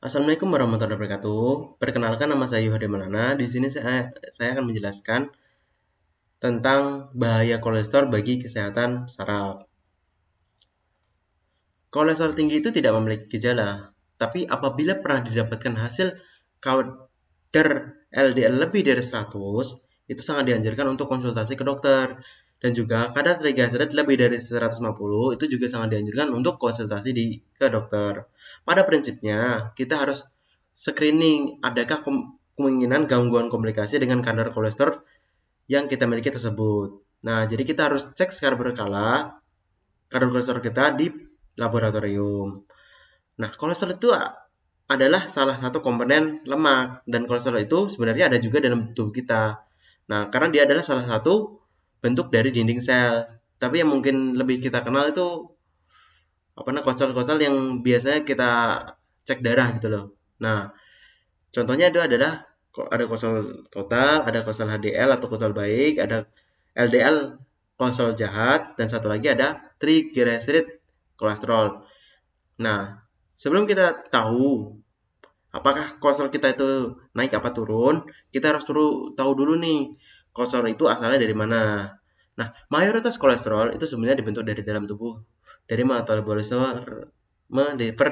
Assalamualaikum warahmatullahi wabarakatuh. Perkenalkan, nama saya Yohade Malana. Di sini saya akan menjelaskan tentang bahaya kolesterol bagi kesehatan saraf. Kolesterol tinggi itu tidak memiliki gejala, tapi apabila pernah didapatkan hasil kadar LDL lebih dari 100, itu sangat dianjurkan untuk konsultasi ke dokter. Dan juga kadar trigliserid lebih dari 150, itu juga sangat dianjurkan untuk konsultasi ke dokter. Pada prinsipnya, kita harus screening adakah kemungkinan gangguan komplikasi dengan kadar kolesterol yang kita miliki tersebut. Nah, jadi kita harus cek secara berkala kadar kolesterol kita di laboratorium. Nah, kolesterol itu adalah salah satu komponen lemak, dan kolesterol itu sebenarnya ada juga dalam tubuh kita. Nah, karena dia adalah salah satu bentuk dari dinding sel. Tapi yang mungkin lebih kita kenal itu kolesterol-kolesterol yang biasanya kita cek darah gitu loh. Nah, contohnya itu adalah ada kolesterol total, ada kolesterol HDL atau kolesterol baik, ada LDL kolesterol jahat, dan satu lagi ada triglyceride kolesterol. Nah, sebelum kita tahu apakah kolesterol kita itu naik apa turun, kita harus tahu dulu nih kolesterol itu asalnya dari mana. Nah, mayoritas kolesterol itu sebenarnya dibentuk dari dalam tubuh, dari metabolisme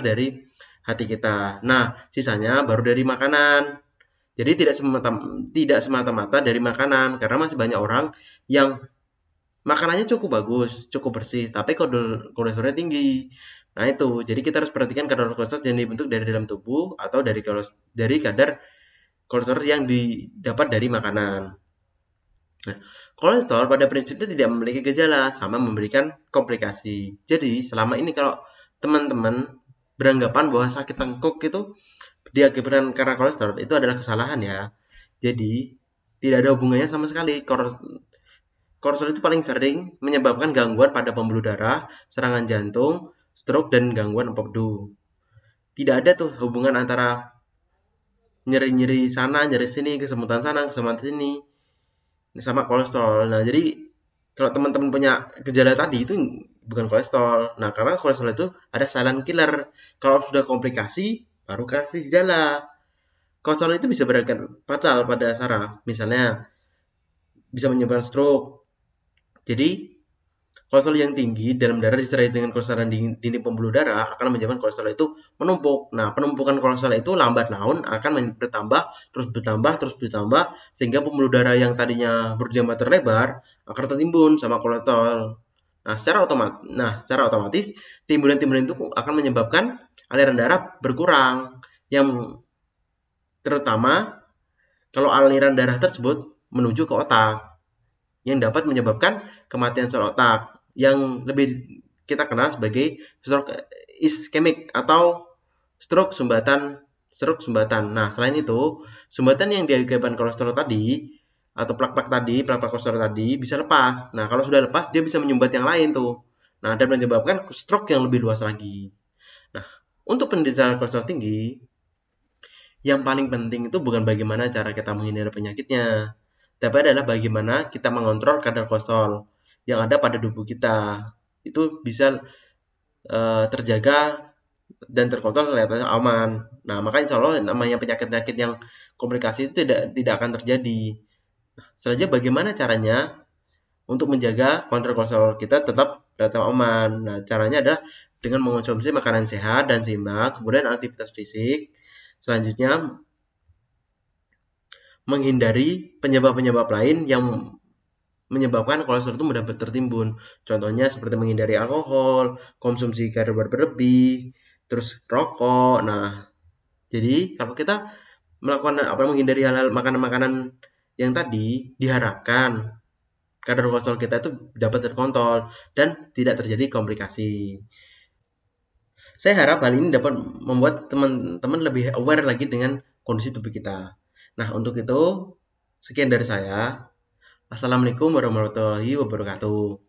dari hati kita. Nah, sisanya baru dari makanan. Jadi tidak semata-mata dari makanan, karena masih banyak orang yang makanannya cukup bagus, cukup bersih, tapi kolesterolnya tinggi. Nah itu, jadi kita harus perhatikan kadar kolesterol yang dibentuk dari dalam tubuh atau dari kadar kolesterol yang didapat dari makanan. Nah, kolesterol pada prinsipnya tidak memiliki gejala, sama memberikan komplikasi. Jadi selama ini kalau teman-teman beranggapan bahwa sakit tengkuk itu diakibatkan karena kolesterol, itu adalah kesalahan ya. Jadi tidak ada hubungannya sama sekali. Kolesterol itu paling sering menyebabkan gangguan pada pembuluh darah, serangan jantung, stroke, dan gangguan empedu. Tidak ada tuh hubungan antara nyeri-nyeri sana, nyeri sini, kesemutan sana, kesemutan sini, sama kolesterol. Nah, jadi kalau teman-teman punya gejala tadi itu bukan kolesterol. Nah, karena kolesterol itu ada silent killer. Kalau sudah komplikasi, baru kasih gejala. Kolesterol itu bisa berakibat fatal pada saraf. Misalnya, bisa menyebabkan stroke. Jadi, kolesterol yang tinggi dalam darah disertai dengan kolesterol di dinding pembuluh darah akan menyebabkan kolesterol itu menumpuk. Nah, penumpukan kolesterol itu lambat laun akan bertambah sehingga pembuluh darah yang tadinya berdiameter lebar akan tertimbun sama kolesterol. Secara otomatis timbunan-timbunan itu akan menyebabkan aliran darah berkurang, yang terutama kalau aliran darah tersebut menuju ke otak, yang dapat menyebabkan kematian sel otak, yang lebih kita kenal sebagai stroke iskemik atau stroke sumbatan. Nah, selain itu, sumbatan yang diakibatkan kolesterol tadi atau plak-plak kolesterol tadi bisa lepas. Nah, kalau sudah lepas, dia bisa menyumbat yang lain tuh. Nah, dan menyebabkan stroke yang lebih luas lagi. Nah, untuk penderita kolesterol tinggi, yang paling penting itu bukan bagaimana cara kita menghindari penyakitnya, tapi adalah bagaimana kita mengontrol kadar kolesterol yang ada pada tubuh kita. Itu bisa terjaga dan terkontrol kelihatannya aman. Nah, maka insya Allah namanya penyakit-penyakit yang komplikasi itu tidak akan terjadi. Nah, selanjutnya bagaimana caranya untuk menjaga kontrol kolesterol kita tetap relatif aman. Nah, caranya adalah dengan mengonsumsi makanan sehat dan seimbang, kemudian aktivitas fisik. Selanjutnya, menghindari penyebab-penyebab lain yang menyebabkan kolesterol itu mudah tertimbun. Contohnya seperti menghindari alkohol, konsumsi karbohidrat berlebih, terus rokok. Nah, jadi kalau kita menghindari hal-hal makanan-makanan yang tadi, diharapkan kadar kolesterol kita itu dapat terkontrol dan tidak terjadi komplikasi. Saya harap hal ini dapat membuat teman-teman lebih aware lagi dengan kondisi tubuh kita. Nah, untuk itu sekian dari saya. Assalamualaikum warahmatullahi wabarakatuh.